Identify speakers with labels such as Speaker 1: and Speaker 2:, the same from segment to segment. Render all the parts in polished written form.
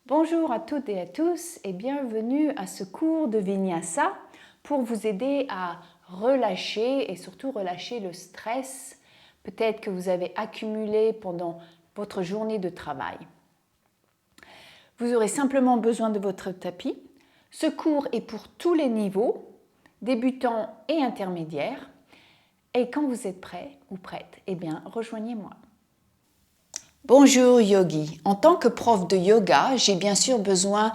Speaker 1: Bonjour à toutes et à tous et bienvenue à ce cours de Vinyasa pour vous aider à relâcher et surtout relâcher le stress peut-être que vous avez accumulé pendant votre journée de travail. Vous aurez simplement besoin de votre tapis. Ce cours est pour tous les niveaux, débutants et intermédiaires. Et quand vous êtes prêt ou prête, eh bien, rejoignez-moi. Bonjour Yogi. En tant que prof de yoga, j'ai bien sûr besoin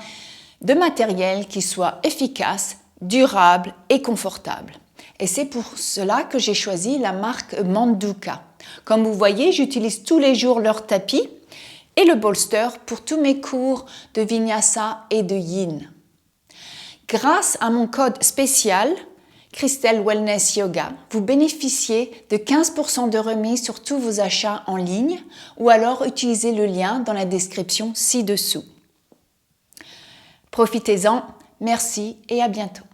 Speaker 1: de matériel qui soit efficace, durable et confortable. Et c'est pour cela que j'ai choisi la marque Manduka. Comme vous voyez, j'utilise tous les jours leur tapis et le bolster pour tous mes cours de Vinyasa et de Yin. Grâce à mon code spécial, Christelle Wellness Yoga, vous bénéficiez de 15% de remise sur tous vos achats en ligne ou alors utilisez le lien dans la description ci-dessous. Profitez-en, merci et à bientôt.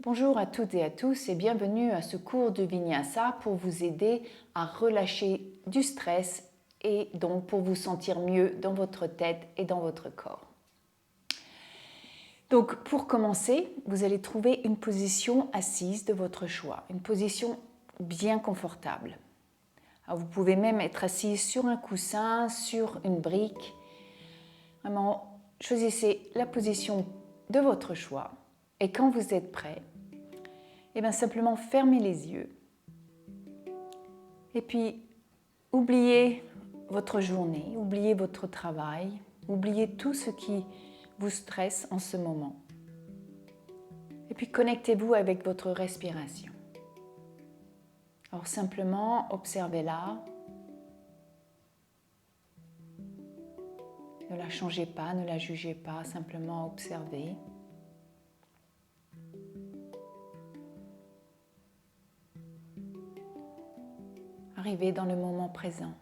Speaker 1: Bonjour à toutes et à tous et bienvenue à ce cours de Vinyasa pour vous aider à relâcher du stress et donc pour vous sentir mieux dans votre tête et dans votre corps. Donc pour commencer, vous allez trouver une position assise de votre choix, une position bien confortable. Alors, vous pouvez même être assise sur un coussin, sur une brique. Vraiment, choisissez la position de votre choix et quand vous êtes prêt, et bien simplement fermez les yeux et puis oubliez votre journée, oubliez votre travail, oubliez tout ce qui vous stresse en ce moment. Et puis connectez-vous avec votre respiration. Alors simplement observez-la. Ne la changez pas, ne la jugez pas, simplement observez. Arrivez dans le moment présent.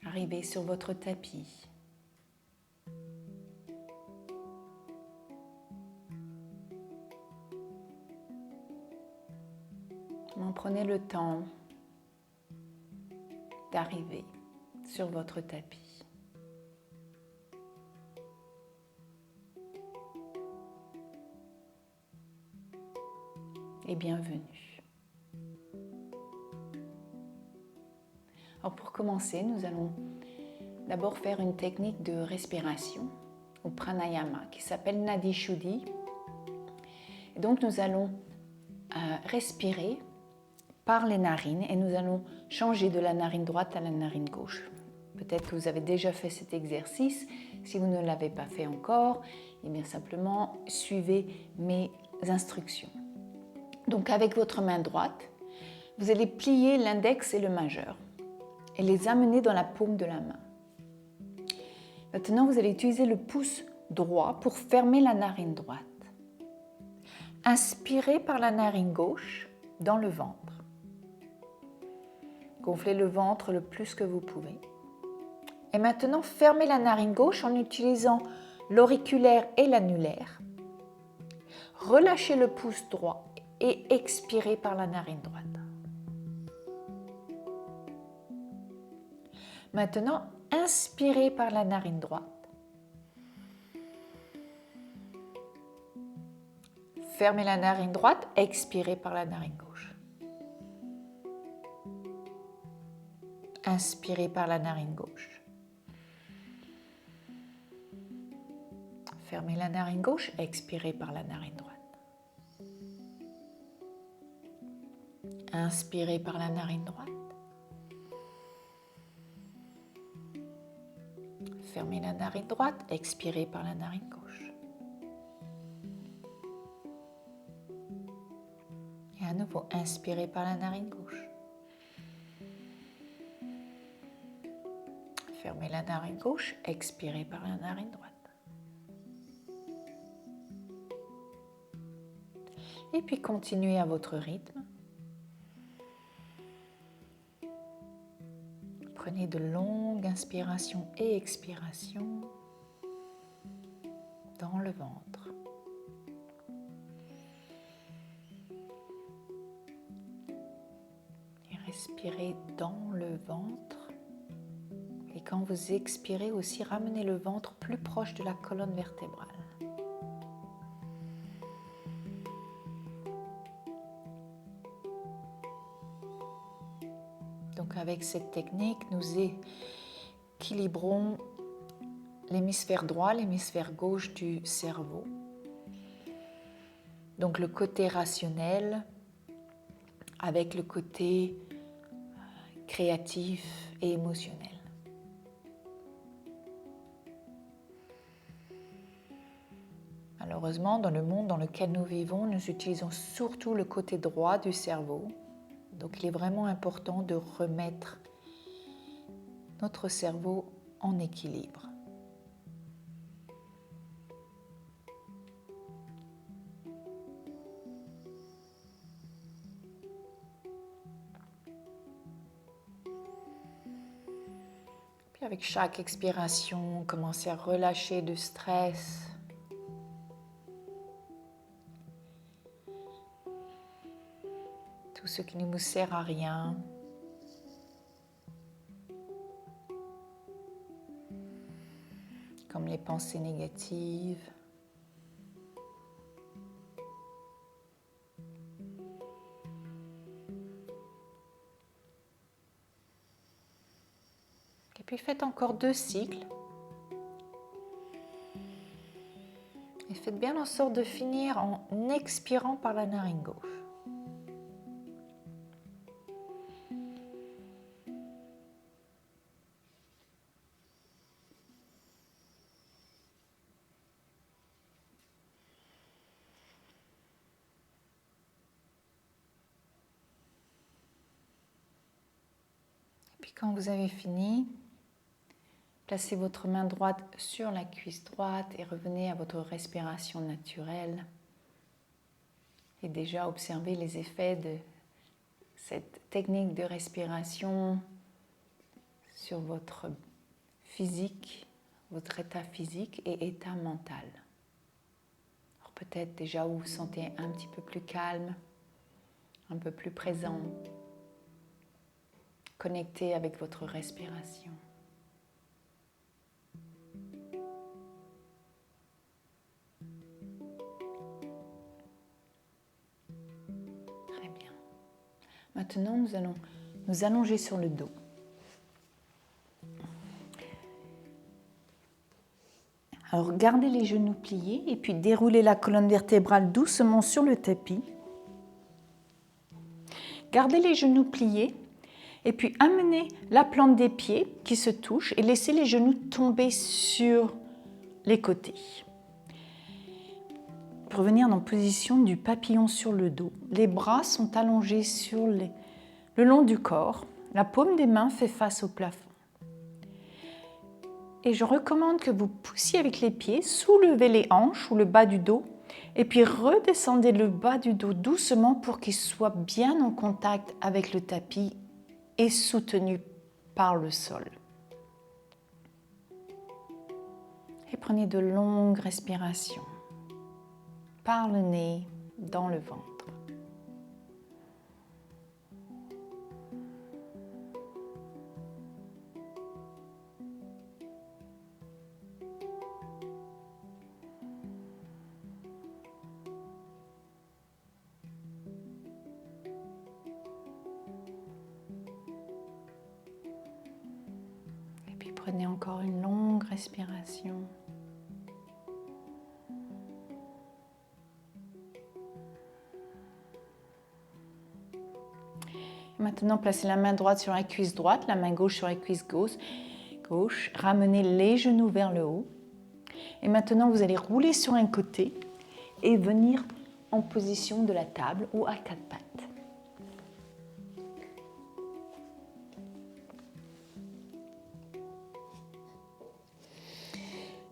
Speaker 1: Arrivez sur votre tapis. Prenez le temps d'arriver sur votre tapis. Et bienvenue. Alors pour commencer, nous allons d'abord faire une technique de respiration au pranayama qui s'appelle Nadi Shuddhi. Et donc nous allons respirer par les narines et nous allons changer de la narine droite à la narine gauche. Peut-être que vous avez déjà fait cet exercice. Si vous ne l'avez pas fait encore, eh bien simplement suivez mes instructions. Donc avec votre main droite, vous allez plier l'index et le majeur et les amener dans la paume de la main. Maintenant, vous allez utiliser le pouce droit pour fermer la narine droite. Inspirez par la narine gauche dans le ventre. Gonflez le ventre le plus que vous pouvez. Et maintenant, fermez la narine gauche en utilisant l'auriculaire et l'annulaire. Relâchez le pouce droit et expirez par la narine droite. Maintenant, inspirez par la narine droite. Fermez la narine droite, expirez par la narine gauche. Inspirez par la narine gauche. Fermez la narine gauche, expirez par la narine droite. Inspirez par la narine droite. Fermez la narine droite, expirez par la narine gauche. Et à nouveau, inspirez par la narine gauche. Fermez la narine gauche, expirez par la narine droite. Et puis continuez à votre rythme. Prenez de longues inspirations et expirations dans le ventre. respirez dans le ventre. Et quand vous expirez aussi, ramenez le ventre plus proche de la colonne vertébrale. Donc avec cette technique, nous équilibrons l'hémisphère droit, l'hémisphère gauche du cerveau. Donc le côté rationnel avec le côté créatif et émotionnel. Malheureusement, dans le monde dans lequel nous vivons, nous utilisons surtout le côté droit du cerveau. Donc il est vraiment important de remettre notre cerveau en équilibre. Puis avec chaque expiration, commencez à relâcher du stress. Tout ce qui ne nous sert à rien. Comme les pensées négatives. Et puis faites encore 2 cycles. Et faites bien en sorte de finir en expirant par la narine gauche. Puis quand vous avez fini, placez votre main droite sur la cuisse droite et revenez à votre respiration naturelle. Et déjà observez les effets de cette technique de respiration sur votre physique, votre état physique et état mental. Alors peut-être déjà vous vous sentez un petit peu plus calme, un peu plus présent, connecté avec votre respiration. Très bien. Maintenant, nous allons nous allonger sur le dos. Alors, gardez les genoux pliés et puis déroulez la colonne vertébrale doucement sur le tapis. Gardez les genoux pliés et puis amenez la plante des pieds qui se touchent et laissez les genoux tomber sur les côtés. Revenir en position du papillon sur le dos. Les bras sont allongés le long du corps. La paume des mains fait face au plafond. Et je recommande que vous poussiez avec les pieds, soulevez les hanches ou le bas du dos et puis redescendez le bas du dos doucement pour qu'il soit bien en contact avec le tapis et soutenu par le sol. Et prenez de longues respirations par le nez dans le ventre. Et puis prenez encore une longue respiration. Maintenant, placez la main droite sur la cuisse droite, la main gauche sur la cuisse gauche. Ramenez les genoux vers le haut. Et maintenant, vous allez rouler sur un côté et venir en position de la table ou à 4 pattes.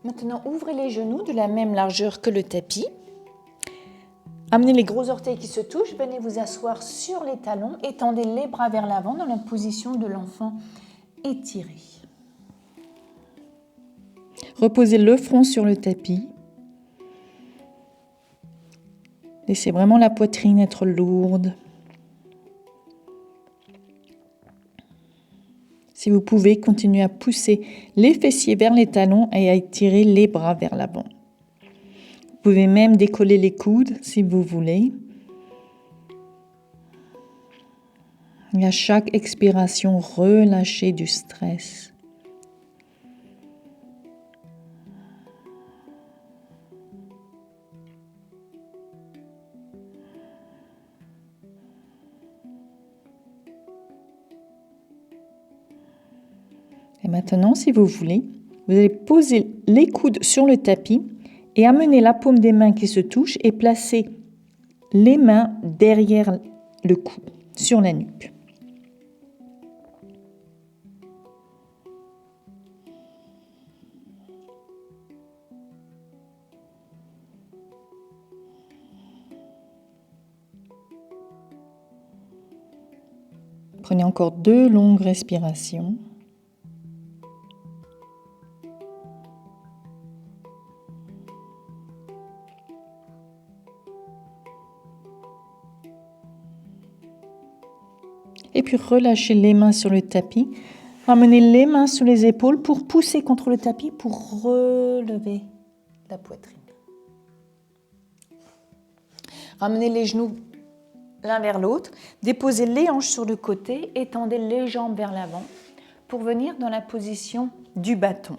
Speaker 1: Maintenant, ouvrez les genoux de la même largeur que le tapis. Amenez les gros orteils qui se touchent, venez vous asseoir sur les talons, étendez les bras vers l'avant dans la position de l'enfant étiré. Reposez le front sur le tapis. Laissez vraiment la poitrine être lourde.
Speaker 2: Si vous pouvez, continuez à pousser les fessiers vers les talons et à étirer les bras vers l'avant. Vous pouvez même décoller les coudes si vous voulez. Et à chaque expiration, relâchez du stress. Et maintenant, si vous voulez, vous allez poser les coudes sur le tapis et amener la paume des mains qui se touchent et placer les mains derrière le cou, sur la nuque. Prenez encore 2 longues respirations. Et puis relâchez les mains sur le tapis. Ramenez les mains sous les épaules pour pousser contre le tapis pour relever la poitrine. Ramenez les genoux l'un vers l'autre. Déposez les hanches sur le côté. Étendez les jambes vers l'avant pour venir dans la position du bâton.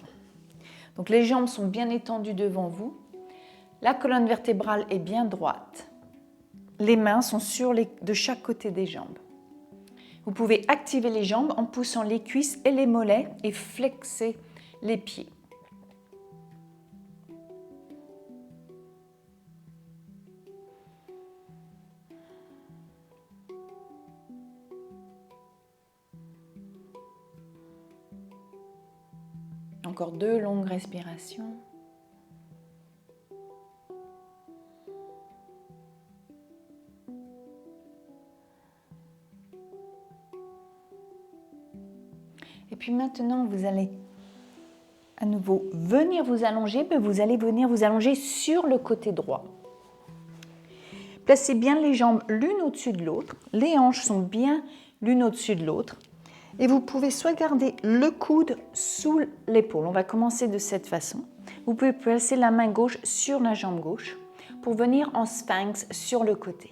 Speaker 2: Donc les jambes sont bien étendues devant vous. La colonne vertébrale est bien droite. Les mains sont de chaque côté des jambes. Vous pouvez activer les jambes en poussant les cuisses et les mollets et flexer les pieds. Encore 2 longues respirations. Et puis maintenant, vous allez à nouveau venir vous allonger, mais vous allez venir vous allonger sur le côté droit. Placez bien les jambes l'une au-dessus de l'autre. Les hanches sont bien l'une au-dessus de l'autre. Et vous pouvez soit garder le coude sous l'épaule. On va commencer de cette façon. Vous pouvez placer la main gauche sur la jambe gauche pour venir en sphinx sur le côté.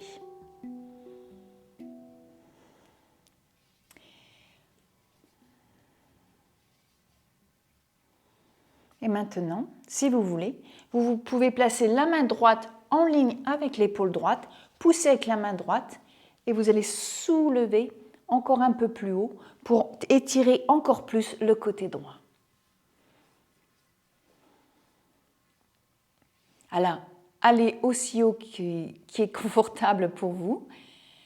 Speaker 2: Et maintenant, si vous voulez, vous pouvez placer la main droite en ligne avec l'épaule droite, pousser avec la main droite et vous allez soulever encore un peu plus haut pour étirer encore plus le côté droit. Alors, allez aussi haut qui est confortable pour vous.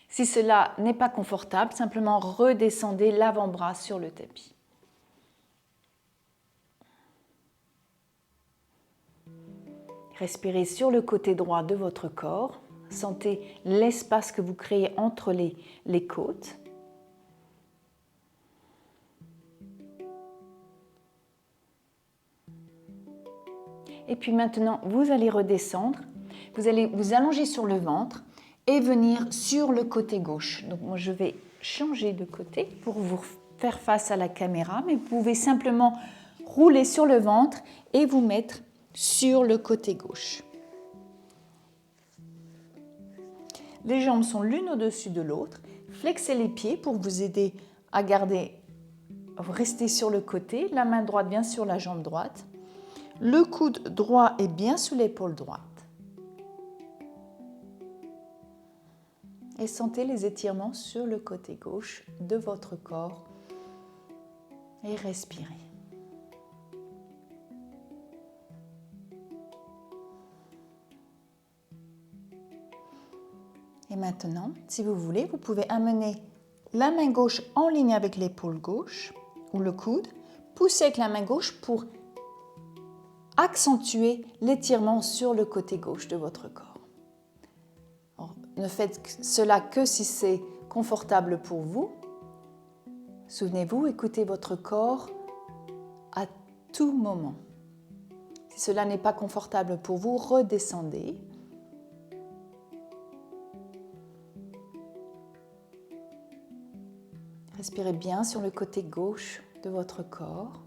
Speaker 2: Si cela n'est pas confortable, simplement redescendez l'avant-bras sur le tapis. Respirez sur le côté droit de votre corps. Sentez l'espace que vous créez entre les côtes. Et puis maintenant, vous allez redescendre. Vous allez vous allonger sur le ventre et venir sur le côté gauche. Donc moi, je vais changer de côté pour vous faire face à la caméra, mais vous pouvez simplement rouler sur le ventre et vous mettre sur le côté gauche. Les jambes sont l'une au-dessus de l'autre. Flexez les pieds pour vous aider à rester sur le côté. La main droite bien sur la jambe droite. Le coude droit est bien sous l'épaule droite. Et sentez les étirements sur le côté gauche de votre corps. Et respirez. Et maintenant, si vous voulez, vous pouvez amener la main gauche en ligne avec l'épaule gauche ou le coude. Poussez avec la main gauche pour accentuer l'étirement sur le côté gauche de votre corps. Alors, ne faites cela que si c'est confortable pour vous. Souvenez-vous, écoutez votre corps à tout moment. Si cela n'est pas confortable pour vous, redescendez. Respirez bien sur le côté gauche de votre corps.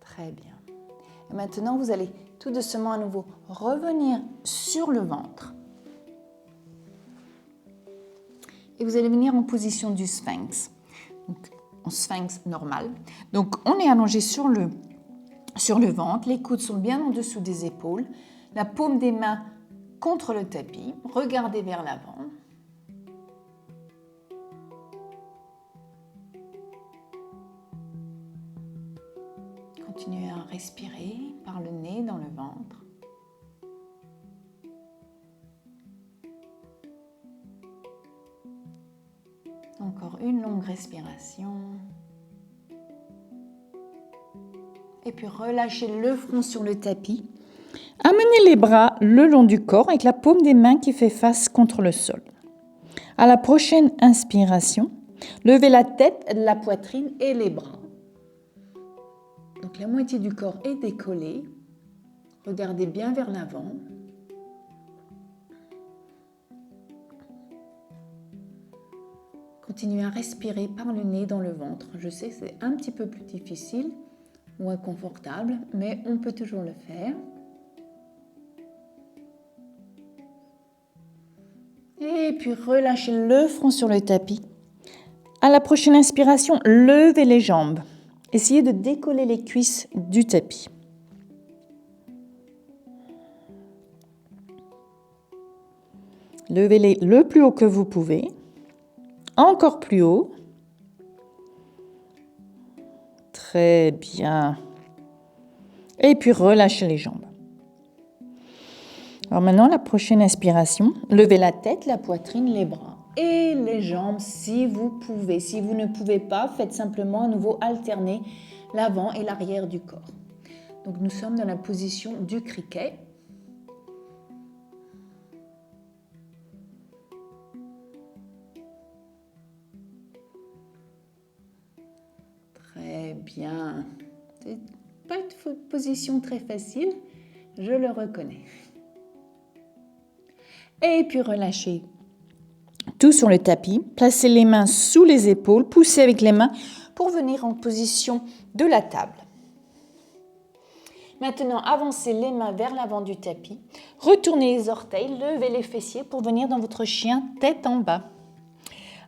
Speaker 2: Très bien. Et maintenant, vous allez tout doucement à nouveau revenir sur le ventre. Et vous allez venir en position du sphinx. Donc, en sphinx normal. Donc, on est allongé sur le ventre. Les coudes sont bien en dessous des épaules. La paume des mains contre le tapis. Regardez vers l'avant. Continuez à respirer par le nez dans le ventre. Encore une longue respiration. Et puis relâchez le front sur le tapis. Amenez les bras le long du corps avec la paume des mains qui fait face contre le sol. À la prochaine inspiration, levez la tête, la poitrine et les bras. Donc la moitié du corps est décollée. Regardez bien vers l'avant. Continuez à respirer par le nez dans le ventre. Je sais que c'est un petit peu plus difficile ou inconfortable, mais on peut toujours le faire. Et puis relâchez le front sur le tapis. À la prochaine inspiration, levez les jambes. Essayez de décoller les cuisses du tapis. Levez-les le plus haut que vous pouvez. Encore plus haut. Très bien. Et puis relâchez les jambes. Alors maintenant, la prochaine inspiration. Levez la tête, la poitrine, les bras et les jambes si vous pouvez. Si vous ne pouvez pas, faites simplement à nouveau alterner l'avant et l'arrière du corps. Donc nous sommes dans la position du criquet. Très bien. C'est pas une position très facile, je le reconnais. Et puis relâchez tout sur le tapis. Placez les mains sous les épaules, poussez avec les mains pour venir en position de la table. Maintenant, avancez les mains vers l'avant du tapis. Retournez les orteils, levez les fessiers pour venir dans votre chien tête en bas.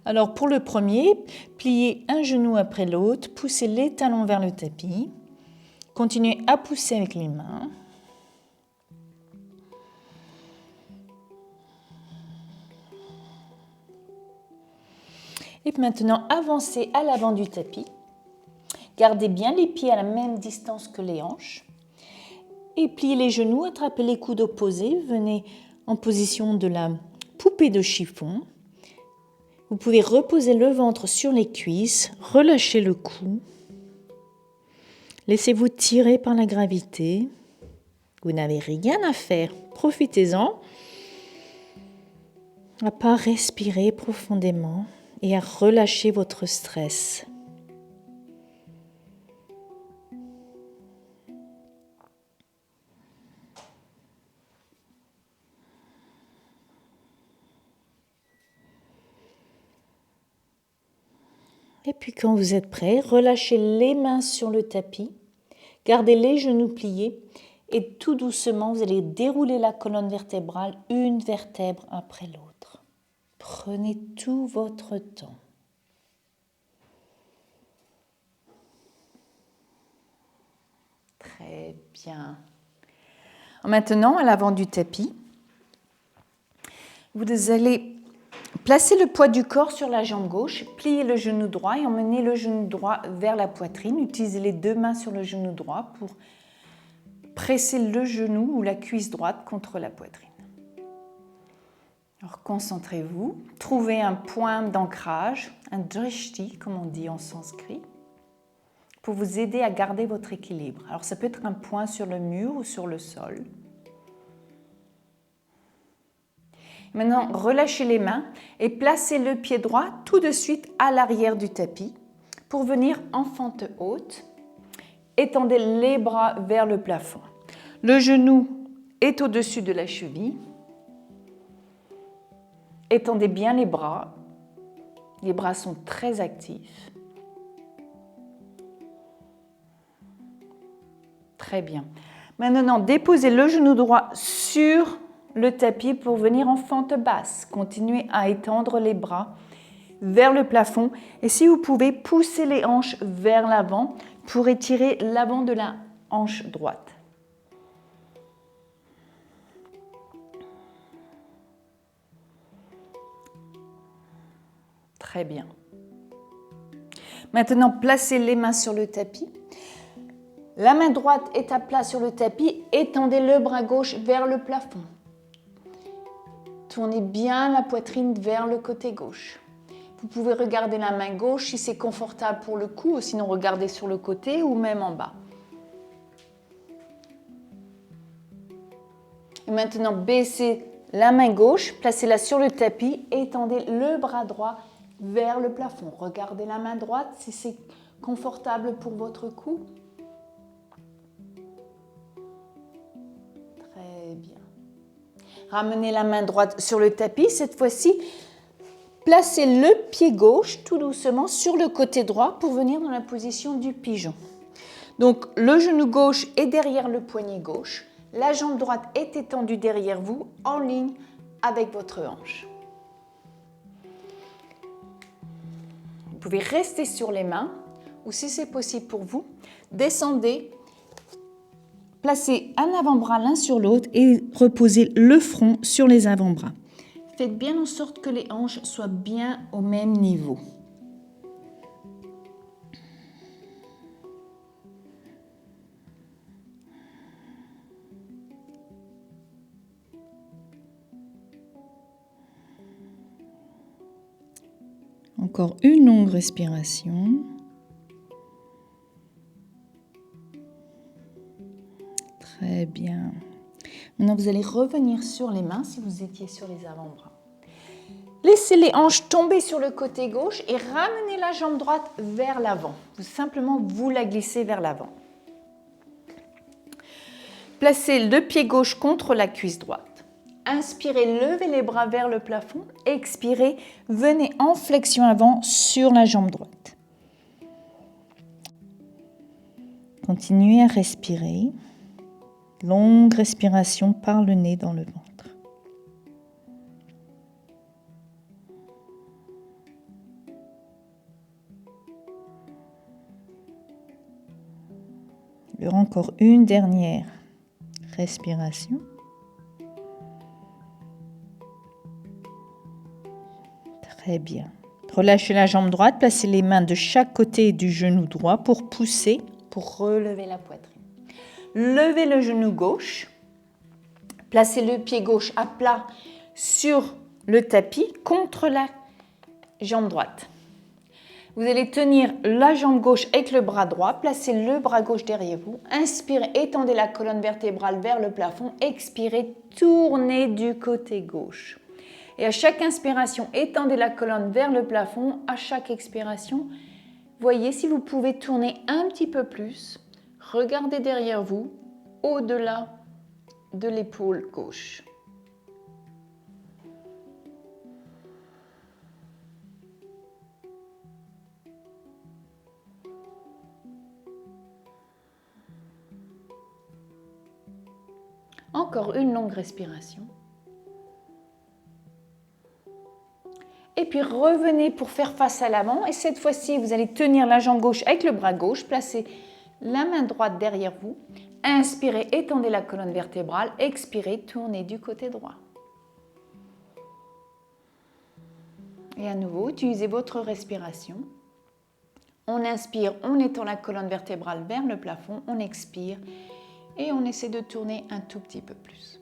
Speaker 2: Alors pour le premier, pliez un genou après l'autre, poussez les talons vers le tapis. Continuez à pousser avec les mains. Et maintenant, avancez à l'avant du tapis. Gardez bien les pieds à la même distance que les hanches. Et pliez les genoux, attrapez les coudes opposés. Venez en position de la poupée de chiffon. Vous pouvez reposer le ventre sur les cuisses, relâcher le cou. Laissez-vous tirer par la gravité. Vous n'avez rien à faire. Profitez-en. À pas respirer profondément et à relâcher votre stress. Et puis quand vous êtes prêt, relâchez les mains sur le tapis, gardez les genoux pliés et tout doucement, vous allez dérouler la colonne vertébrale une vertèbre après l'autre. Prenez tout votre temps. Très bien. Maintenant, à l'avant du tapis, vous allez placer le poids du corps sur la jambe gauche, pliez le genou droit et emmenez le genou droit vers la poitrine. Utilisez les deux mains sur le genou droit pour presser le genou ou la cuisse droite contre la poitrine. Alors concentrez-vous, trouvez un point d'ancrage, un drishti comme on dit en sanskrit, pour vous aider à garder votre équilibre. Alors ça peut être un point sur le mur ou sur le sol. Maintenant, relâchez les mains et placez le pied droit tout de suite à l'arrière du tapis pour venir en fente haute. Étendez les bras vers le plafond. Le genou est au-dessus de la cheville. Étendez bien les bras. Les bras sont très actifs. Très bien. Maintenant, déposez le genou droit sur le tapis pour venir en fente basse. Continuez à étendre les bras vers le plafond. Et si vous pouvez, pousser les hanches vers l'avant pour étirer l'avant de la hanche droite. Très bien. Maintenant, placez les mains sur le tapis. La main droite est à plat sur le tapis. Étendez le bras gauche vers le plafond. Tournez bien la poitrine vers le côté gauche. Vous pouvez regarder la main gauche si c'est confortable pour le cou, ou sinon regardez sur le côté ou même en bas. Et maintenant, baissez la main gauche, placez-la sur le tapis et étendez le bras droit vers le plafond. Regardez la main droite si c'est confortable pour votre cou. Très bien. Ramenez la main droite sur le tapis. Cette fois-ci, placez le pied gauche tout doucement sur le côté droit pour venir dans la position du pigeon. Donc, le genou gauche est derrière le poignet gauche. La jambe droite est étendue derrière vous, en ligne avec votre hanche. Vous pouvez rester sur les mains, ou si c'est possible pour vous, descendez, placez un avant-bras l'un sur l'autre et reposez le front sur les avant-bras. Faites bien en sorte que les hanches soient bien au même niveau. Encore une longue respiration. Très bien. Maintenant, vous allez revenir sur les mains si vous étiez sur les avant-bras. Laissez les hanches tomber sur le côté gauche et ramenez la jambe droite vers l'avant. Simplement, vous la glissez vers l'avant. Placez le pied gauche contre la cuisse droite. Inspirez, levez les bras vers le plafond. Expirez, venez en flexion avant sur la jambe droite. Continuez à respirer. Longue respiration par le nez dans le ventre. Encore une dernière respiration. Très bien. Relâchez la jambe droite, placez les mains de chaque côté du genou droit pour pousser, pour relever la poitrine. Levez le genou gauche, placez le pied gauche à plat sur le tapis contre la jambe droite. Vous allez tenir la jambe gauche avec le bras droit, placez le bras gauche derrière vous. Inspirez, étendez la colonne vertébrale vers le plafond. Expirez, tournez du côté gauche. Et à chaque inspiration, étendez la colonne vers le plafond. À chaque expiration, voyez si vous pouvez tourner un petit peu plus. Regardez derrière vous, au-delà de l'épaule gauche. Encore une longue respiration. Et puis revenez pour faire face à l'avant. Et cette fois-ci, vous allez tenir la jambe gauche avec le bras gauche. Placez la main droite derrière vous. Inspirez, étendez la colonne vertébrale. Expirez, tournez du côté droit. Et à nouveau, utilisez votre respiration. On inspire, on étend la colonne vertébrale vers le plafond. On expire et on essaie de tourner un tout petit peu plus.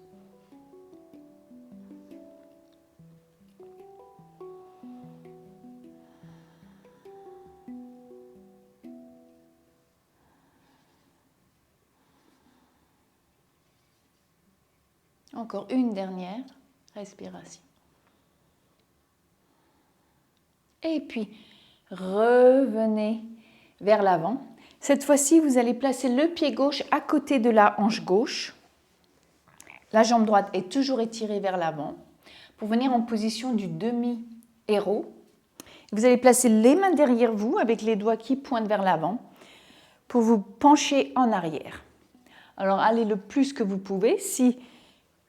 Speaker 2: Encore une dernière respiration. Et puis, revenez vers l'avant. Cette fois-ci, vous allez placer le pied gauche à côté de la hanche gauche. La jambe droite est toujours étirée vers l'avant.
Speaker 1: pour venir en position du demi-héros.
Speaker 2: Vous allez placer les mains derrière vous avec les doigts qui pointent vers l'avant pour vous pencher en arrière. Alors allez le plus que vous pouvez. Si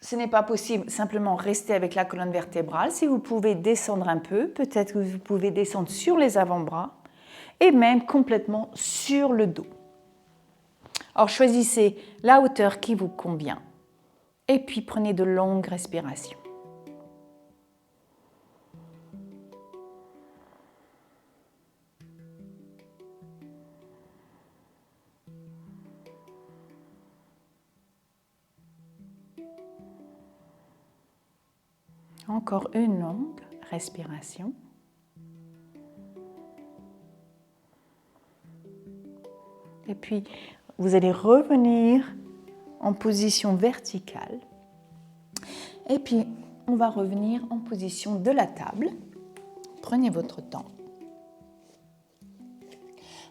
Speaker 2: ce n'est pas possible, simplement restez avec la colonne vertébrale. Si vous pouvez descendre un peu, peut-être que vous pouvez descendre sur les avant-bras et même complètement sur le dos. Alors choisissez la hauteur qui vous convient et puis prenez de longues respirations. Encore une longue respiration. Et puis, vous allez revenir en position verticale. Et puis, on va revenir en position de la table. Prenez votre temps.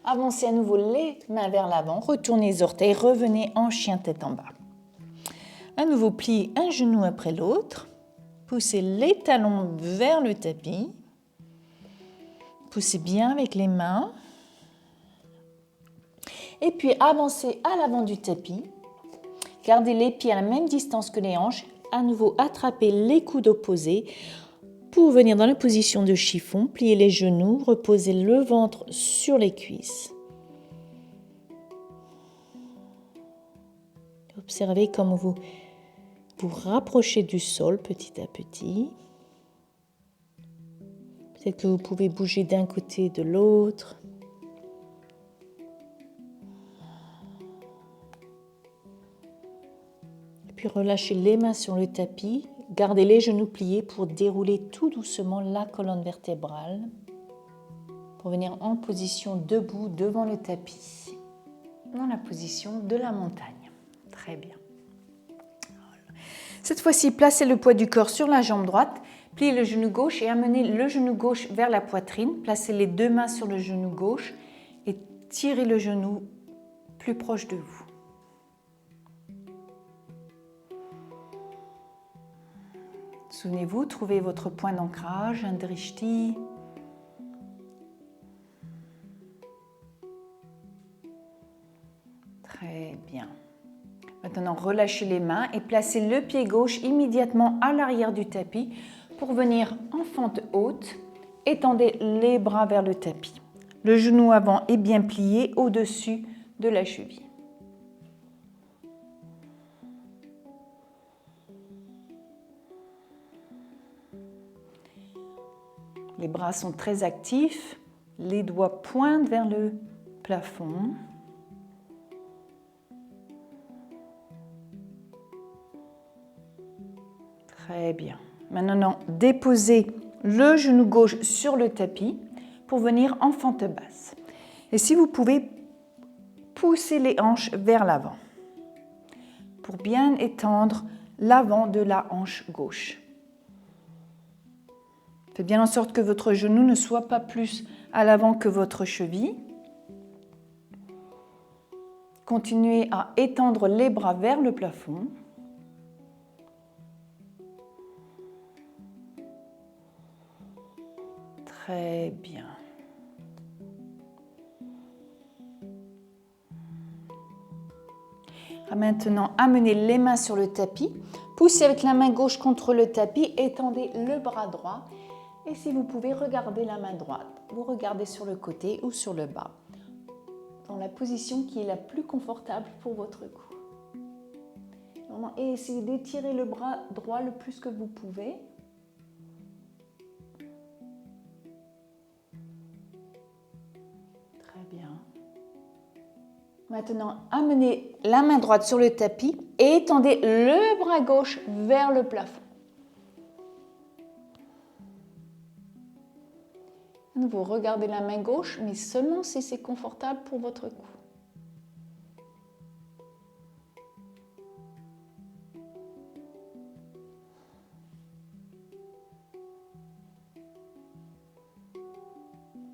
Speaker 2: Avancez à nouveau les mains vers l'avant. Retournez les orteils. Revenez en chien tête en bas. À nouveau, pliez un genou après l'autre. Poussez les talons vers le tapis. Poussez bien avec les mains. Et puis avancez à l'avant du tapis. Gardez les pieds à la même distance que les hanches. À nouveau, attrapez les coudes opposés pour venir dans la position de chiffon. Pliez les genoux, reposez le ventre sur les cuisses. Observez comment vous rapprochez du sol petit à petit. Peut-être que vous pouvez bouger d'un côté de l'autre. Et puis relâchez les mains sur le tapis. Gardez les genoux pliés pour dérouler tout doucement la colonne vertébrale. Pour venir en position debout devant le tapis. Dans la position de la montagne. Très bien. Cette fois-ci, placez le poids du corps sur la jambe droite, pliez le genou gauche et amenez le genou gauche vers la poitrine. Placez les deux mains sur le genou gauche et tirez le genou plus proche de vous. Souvenez-vous, trouvez votre point d'ancrage, un drishti. Très bien. Maintenant, relâchez les mains et placez le pied gauche immédiatement à l'arrière du tapis pour venir en fente haute. Étendez les bras vers le tapis. Le genou avant est bien plié au-dessus de la cheville. Les bras sont très actifs. Les doigts pointent vers le plafond. Très bien. Maintenant, déposez le genou gauche sur le tapis pour venir en fente basse. Et si vous pouvez, poussez les hanches vers l'avant pour bien étendre l'avant de la hanche gauche. Faites bien en sorte que votre genou ne soit pas plus à l'avant que votre cheville. Continuez à étendre les bras vers le plafond. Très bien. Maintenant, amenez les mains sur le tapis. Poussez avec la main gauche contre le tapis. Étendez le bras droit. Et si vous pouvez, regardez la main droite. Vous regardez sur le côté ou sur le bas. Dans la position qui est la plus confortable pour votre cou. Et essayez d'étirer le bras droit le plus que vous pouvez. Bien. Maintenant, amenez la main droite sur le tapis et étendez le bras gauche vers le plafond. Vous regardez la main gauche, mais seulement si c'est confortable pour votre cou.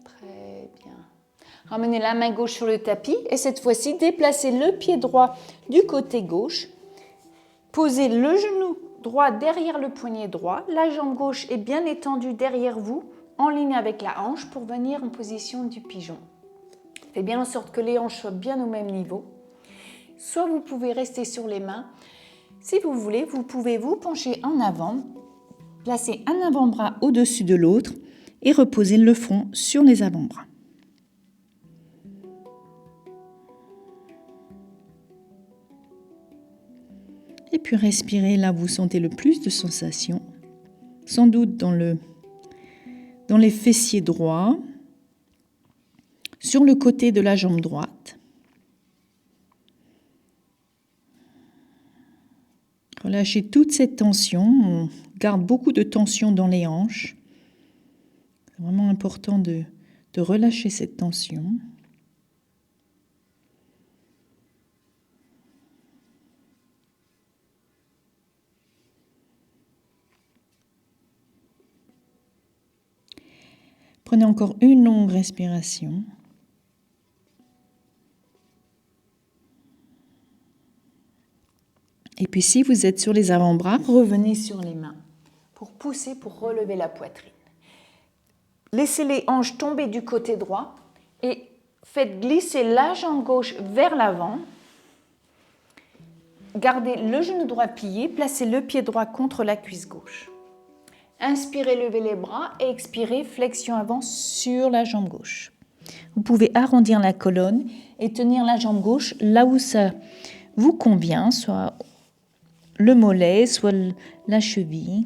Speaker 2: Très bien. Ramenez la main gauche sur le tapis et cette fois-ci, déplacez le pied droit du côté gauche. Posez le genou droit derrière le poignet droit. La jambe gauche est bien étendue derrière vous, en ligne avec la hanche pour venir en position du pigeon. Faites bien en sorte que les hanches soient bien au même niveau. Soit vous pouvez rester sur les mains. Si vous voulez, vous pouvez vous pencher en avant, placer un avant-bras au-dessus de l'autre et reposer le front sur les avant-bras. Et puis respirez là où vous sentez le plus de sensations, sans doute dans les fessiers droits, sur le côté de la jambe droite. Relâchez toute cette tension, on garde beaucoup de tension dans les hanches. C'est vraiment important de relâcher cette tension. Prenez encore une longue respiration. Et puis si vous êtes sur les avant-bras, revenez sur les mains pour pousser, pour relever la poitrine. Laissez les hanches tomber du côté droit et faites glisser la jambe gauche vers l'avant. Gardez le genou droit plié, placez le pied droit contre la cuisse gauche. Inspirez, levez les bras et expirez, flexion avant sur la jambe gauche. Vous pouvez arrondir la colonne et tenir la jambe gauche là où ça vous convient, soit le mollet, soit la cheville.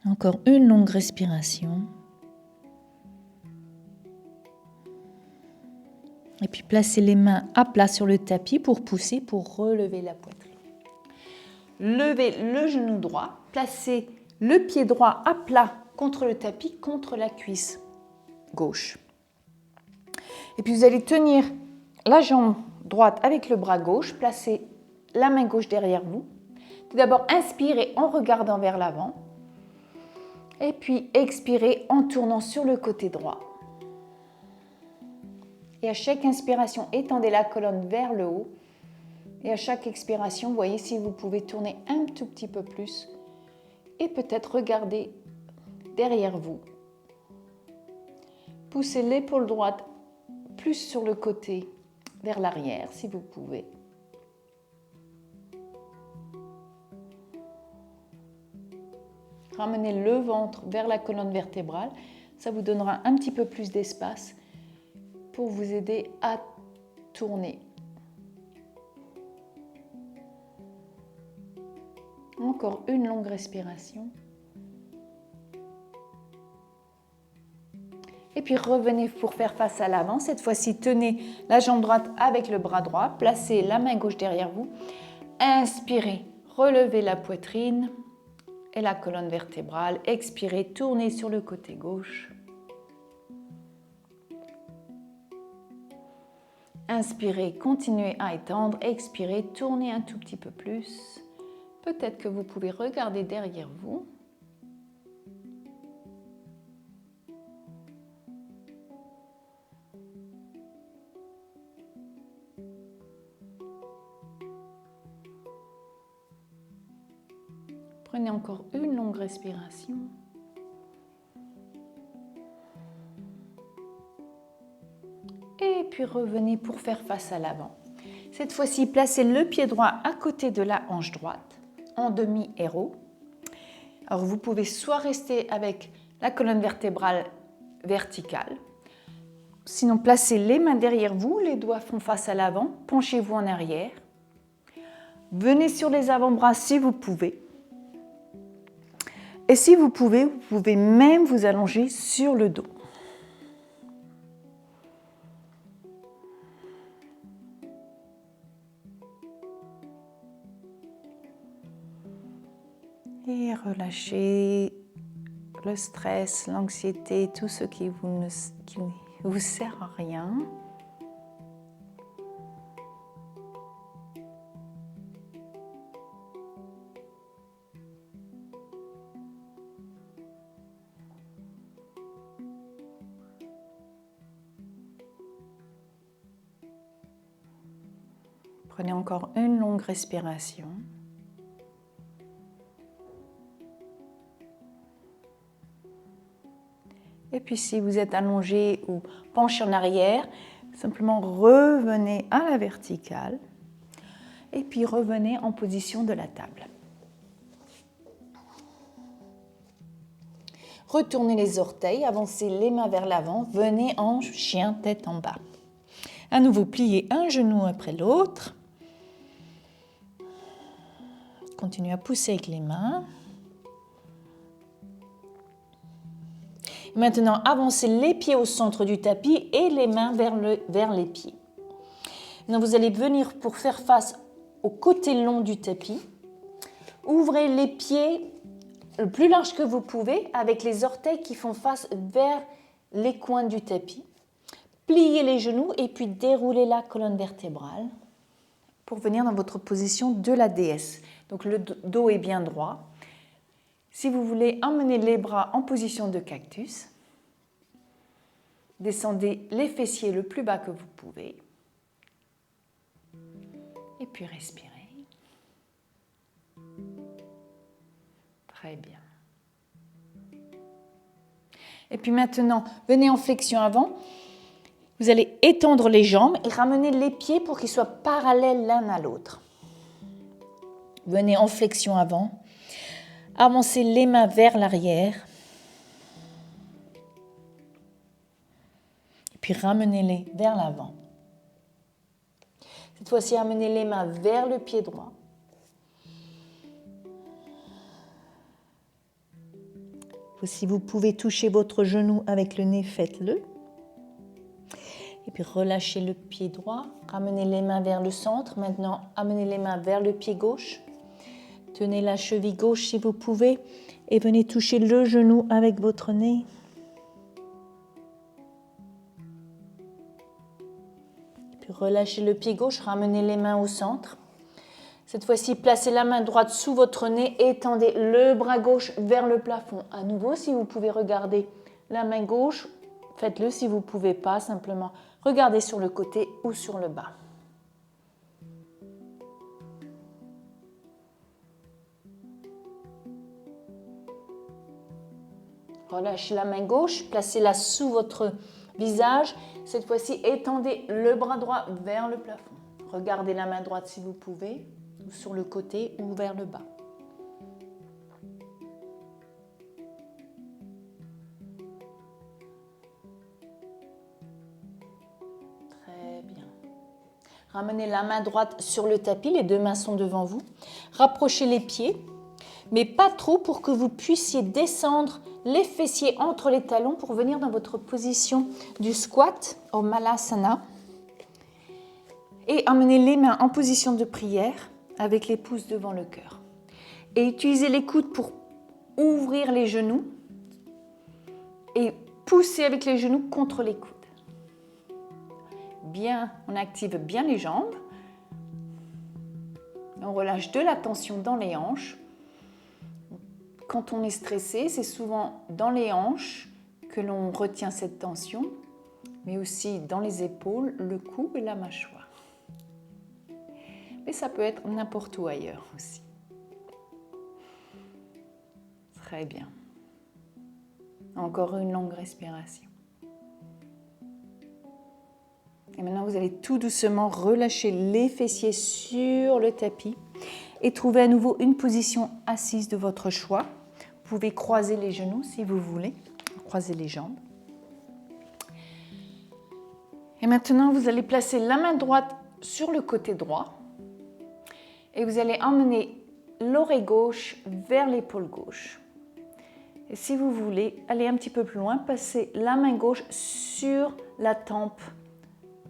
Speaker 2: Encore une longue respiration. Et puis placez les mains à plat sur le tapis pour pousser, pour relever la poitrine. Levez le genou droit, placez le pied droit à plat contre le tapis, contre la cuisse gauche. Et puis vous allez tenir la jambe droite avec le bras gauche, placez la main gauche derrière vous. Tout d'abord, inspirez en regardant vers l'avant. Et puis expirez en tournant sur le côté droit. Et à chaque inspiration, étendez la colonne vers le haut. Et à chaque expiration, voyez si vous pouvez tourner un tout petit peu plus. Et peut-être regarder derrière vous. Poussez l'épaule droite plus sur le côté, vers l'arrière si vous pouvez. Ramenez le ventre vers la colonne vertébrale. Ça vous donnera un petit peu plus d'espace pour vous aider à tourner. Encore une longue respiration. Et puis revenez pour faire face à l'avant. Cette fois-ci, tenez la jambe droite avec le bras droit. Placez la main gauche derrière vous. Inspirez, relevez la poitrine et la colonne vertébrale. Expirez, tournez sur le côté gauche. Inspirez, continuez à étendre. Expirez, tournez un tout petit peu plus. Peut-être que vous pouvez regarder derrière vous. Prenez encore une longue respiration. Et puis revenez pour faire face à l'avant. Cette fois-ci, placez le pied droit à côté de la hanche droite, en demi-héros. Alors vous pouvez soit rester avec la colonne vertébrale verticale, sinon placez les mains derrière vous, les doigts font face à l'avant, penchez-vous en arrière. Venez sur les avant-bras si vous pouvez. Et si vous pouvez même vous allonger sur le dos. Et relâchez le stress, l'anxiété, tout ce qui vous sert à rien. Prenez encore une longue respiration. Et puis si vous êtes allongé ou penché en arrière, simplement revenez à la verticale et puis revenez en position de la table. Retournez les orteils, avancez les mains vers l'avant, venez en chien tête en bas. À nouveau, pliez un genou après l'autre. Continuez à pousser avec les mains. Maintenant, avancez les pieds au centre du tapis et les mains vers les pieds. Maintenant, vous allez venir pour faire face au côté long du tapis. Ouvrez les pieds le plus large que vous pouvez avec les orteils qui font face vers les coins du tapis. Pliez les genoux et puis déroulez la colonne vertébrale pour venir dans votre position de la déesse. Donc le dos est bien droit. Si vous voulez emmener les bras en position de cactus, descendez les fessiers le plus bas que vous pouvez. Et puis respirez. Très bien. Et puis maintenant, venez en flexion avant. Vous allez étendre les jambes et ramener les pieds pour qu'ils soient parallèles l'un à l'autre. Venez en flexion avant. Avancez les mains vers l'arrière. Et puis ramenez-les vers l'avant. Cette fois-ci, amenez les mains vers le pied droit. Si vous pouvez toucher votre genou avec le nez, faites-le. Et puis relâchez le pied droit. Ramenez les mains vers le centre. Maintenant, amenez les mains vers le pied gauche. Tenez la cheville gauche si vous pouvez. Et venez toucher le genou avec votre nez. Et puis relâchez le pied gauche. Ramenez les mains au centre. Cette fois-ci, placez la main droite sous votre nez et étendez le bras gauche vers le plafond. À nouveau, si vous pouvez regarder la main gauche, faites-le. Si vous ne pouvez pas, simplement regardez sur le côté ou sur le bas. Relâchez la main gauche, placez-la sous votre visage. Cette fois-ci, étendez le bras droit vers le plafond. Regardez la main droite si vous pouvez, ou sur le côté ou vers le bas. Très bien. Ramenez la main droite sur le tapis, les deux mains sont devant vous. Rapprochez les pieds, mais pas trop pour que vous puissiez descendre les fessiers entre les talons pour venir dans votre position du squat au Malasana. Et emmenez les mains en position de prière avec les pouces devant le cœur. Et utilisez les coudes pour ouvrir les genoux et pousser avec les genoux contre les coudes. Bien, on active bien les jambes. On relâche de la tension dans les hanches. Quand on est stressé, c'est souvent dans les hanches que l'on retient cette tension, mais aussi dans les épaules, le cou et la mâchoire. Mais ça peut être n'importe où ailleurs aussi. Très bien. Encore une longue respiration. Et maintenant, vous allez tout doucement relâcher les fessiers sur le tapis et trouver à nouveau une position assise de votre choix. Vous pouvez croiser les genoux si vous voulez, croiser les jambes. Et maintenant, vous allez placer la main droite sur le côté droit et vous allez emmener l'oreille gauche vers l'épaule gauche. Et si vous voulez aller un petit peu plus loin, passez la main gauche sur la tempe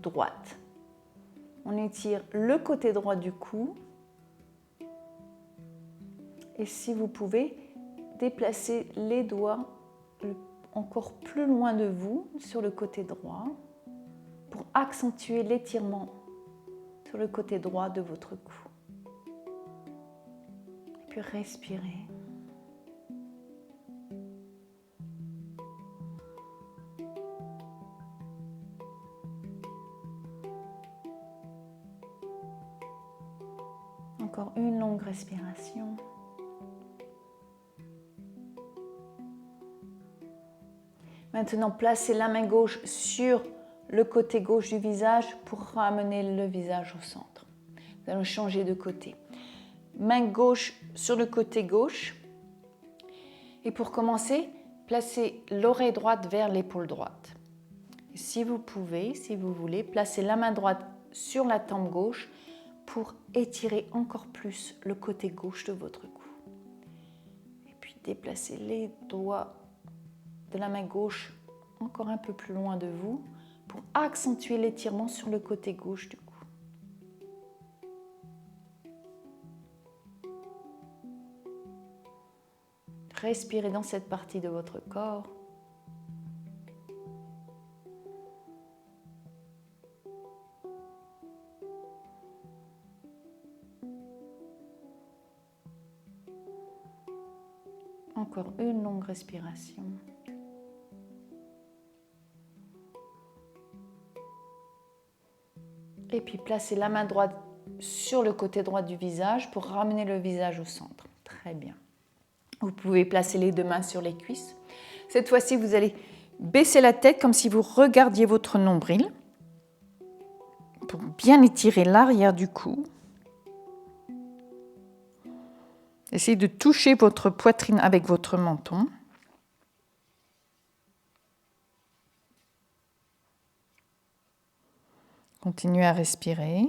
Speaker 2: droite. On étire le côté droit du cou. Et si vous pouvez, déplacer les doigts encore plus loin de vous, sur le côté droit, pour accentuer l'étirement sur le côté droit de votre cou. Et puis respirez. Encore une longue respiration. Maintenant, placez la main gauche sur le côté gauche du visage pour ramener le visage au centre. Nous allons changer de côté. Main gauche sur le côté gauche. Et pour commencer, placez l'oreille droite vers l'épaule droite. Et si vous pouvez, si vous voulez, placez la main droite sur la tempe gauche pour étirer encore plus le côté gauche de votre cou. Et puis déplacez les doigts de la main gauche encore un peu plus loin de vous pour accentuer l'étirement sur le côté gauche du cou. Respirez dans cette partie de votre corps. Encore une longue respiration. Et puis placez la main droite sur le côté droit du visage pour ramener le visage au centre. Très bien. Vous pouvez placer les deux mains sur les cuisses. Cette fois-ci, vous allez baisser la tête comme si vous regardiez votre nombril pour bien étirer l'arrière du cou. Essayez de toucher votre poitrine avec votre menton. Continuez à respirer.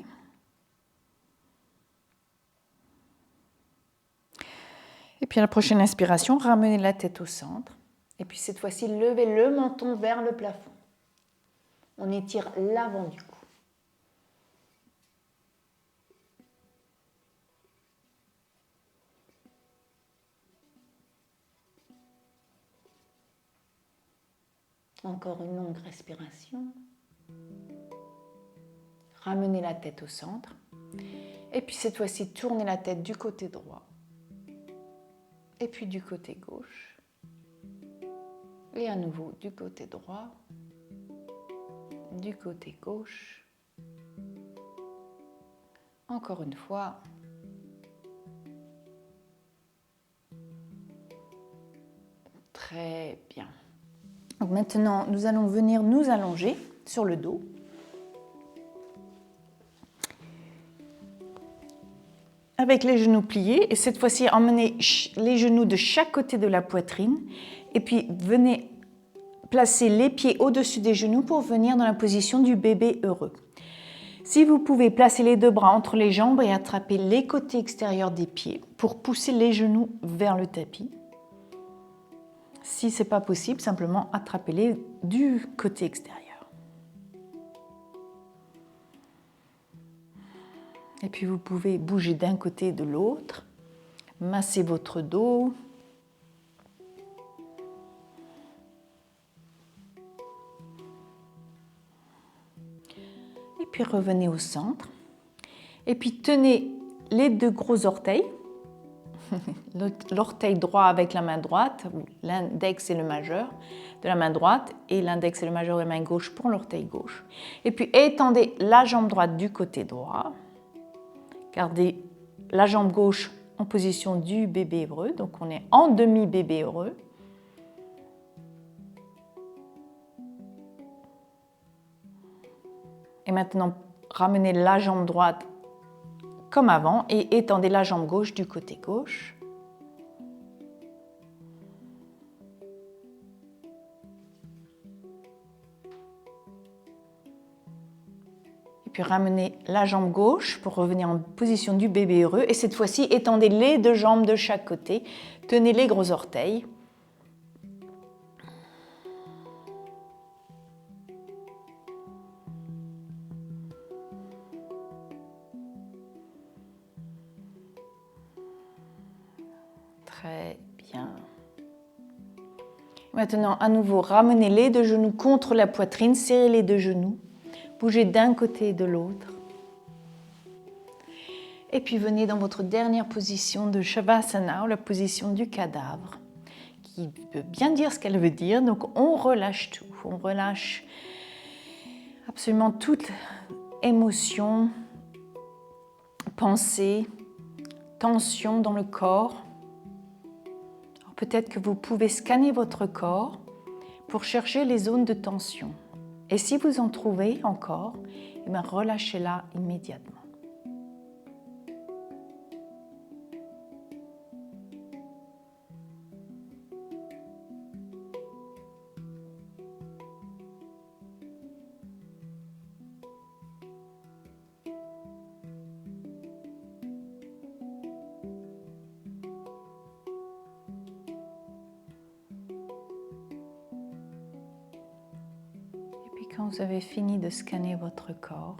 Speaker 2: Et puis à la prochaine inspiration, ramenez la tête au centre. Et puis cette fois-ci, levez le menton vers le plafond. On étire l'avant du cou. Encore une longue respiration. Ramenez la tête au centre. Et puis cette fois-ci, tournez la tête du côté droit. Et puis du côté gauche. Et à nouveau du côté droit. Du côté gauche. Encore une fois. Très bien. Donc maintenant, nous allons venir nous allonger sur le dos. Avec les genoux pliés, et cette fois-ci, emmenez les genoux de chaque côté de la poitrine, et puis venez placer les pieds au-dessus des genoux pour venir dans la position du bébé heureux. Si vous pouvez, placer les deux bras entre les jambes et attraper les côtés extérieurs des pieds pour pousser les genoux vers le tapis. Si ce n'est pas possible, simplement attrapez-les du côté extérieur. Et puis vous pouvez bouger d'un côté et de l'autre, masser votre dos. Et puis revenez au centre. Et puis tenez les deux gros orteils, l'orteil droit avec la main droite, l'index et le majeur de la main droite, et l'index et le majeur de la main gauche pour l'orteil gauche. Et puis étendez la jambe droite du côté droit. Gardez la jambe gauche en position du bébé heureux, donc on est en demi-bébé heureux. Et maintenant, ramenez la jambe droite comme avant et étendez la jambe gauche du côté gauche. Puis ramenez la jambe gauche pour revenir en position du bébé heureux. Et cette fois-ci, étendez les deux jambes de chaque côté. Tenez les gros orteils. Très bien. Maintenant, à nouveau, ramenez les deux genoux contre la poitrine. Serrez les deux genoux. Bougez d'un côté et de l'autre. Et puis venez dans votre dernière position de Shavasana, ou la position du cadavre, qui veut bien dire ce qu'elle veut dire. Donc on relâche tout. On relâche absolument toute émotion, pensée, tension dans le corps. Peut-être que vous pouvez scanner votre corps pour chercher les zones de tension. Et si vous en trouvez encore, eh bien relâchez-la immédiatement. Quand vous avez fini de scanner votre corps,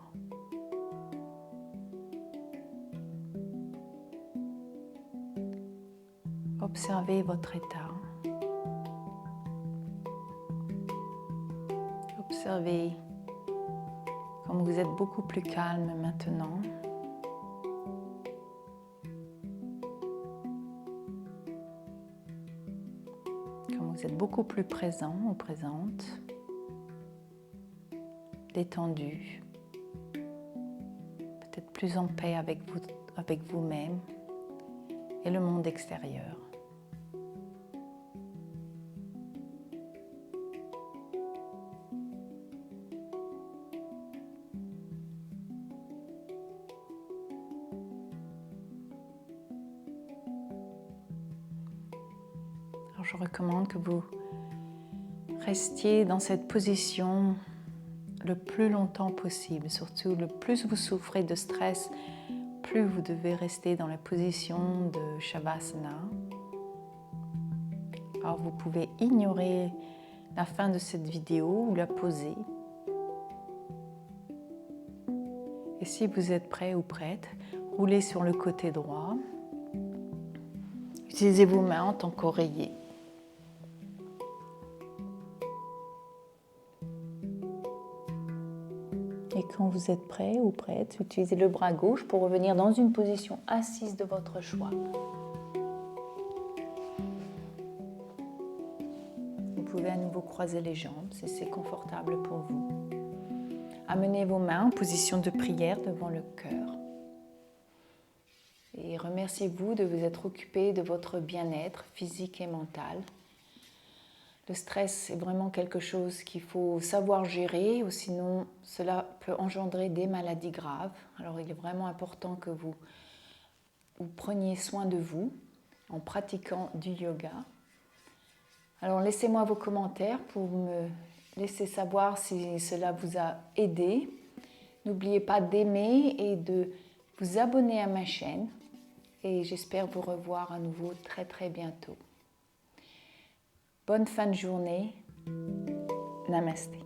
Speaker 2: observez votre état. Observez comme vous êtes beaucoup plus calme maintenant. Comme vous êtes beaucoup plus présent ou présente. Détendu, peut-être plus en paix avec vous-même et le monde extérieur. Alors je recommande que vous restiez dans cette position le plus longtemps possible. Surtout, le plus vous souffrez de stress, plus vous devez rester dans la position de Shavasana. Alors, vous pouvez ignorer la fin de cette vidéo ou la pauser. Et si vous êtes prêt ou prête, roulez sur le côté droit. Utilisez vos mains en tant qu'oreiller. Et quand vous êtes prêt ou prête, utilisez le bras gauche pour revenir dans une position assise de votre choix. Vous pouvez à nouveau croiser les jambes si c'est confortable pour vous. Amenez vos mains en position de prière devant le cœur. Et remerciez-vous de vous être occupé de votre bien-être physique et mental. Le stress est vraiment quelque chose qu'il faut savoir gérer, ou sinon cela peut engendrer des maladies graves. Alors il est vraiment important que vous preniez soin de vous en pratiquant du yoga. Alors laissez-moi vos commentaires pour me laisser savoir si cela vous a aidé. N'oubliez pas d'aimer et de vous abonner à ma chaîne. Et j'espère vous revoir à nouveau très très bientôt. Bonne fin de journée. Namasté.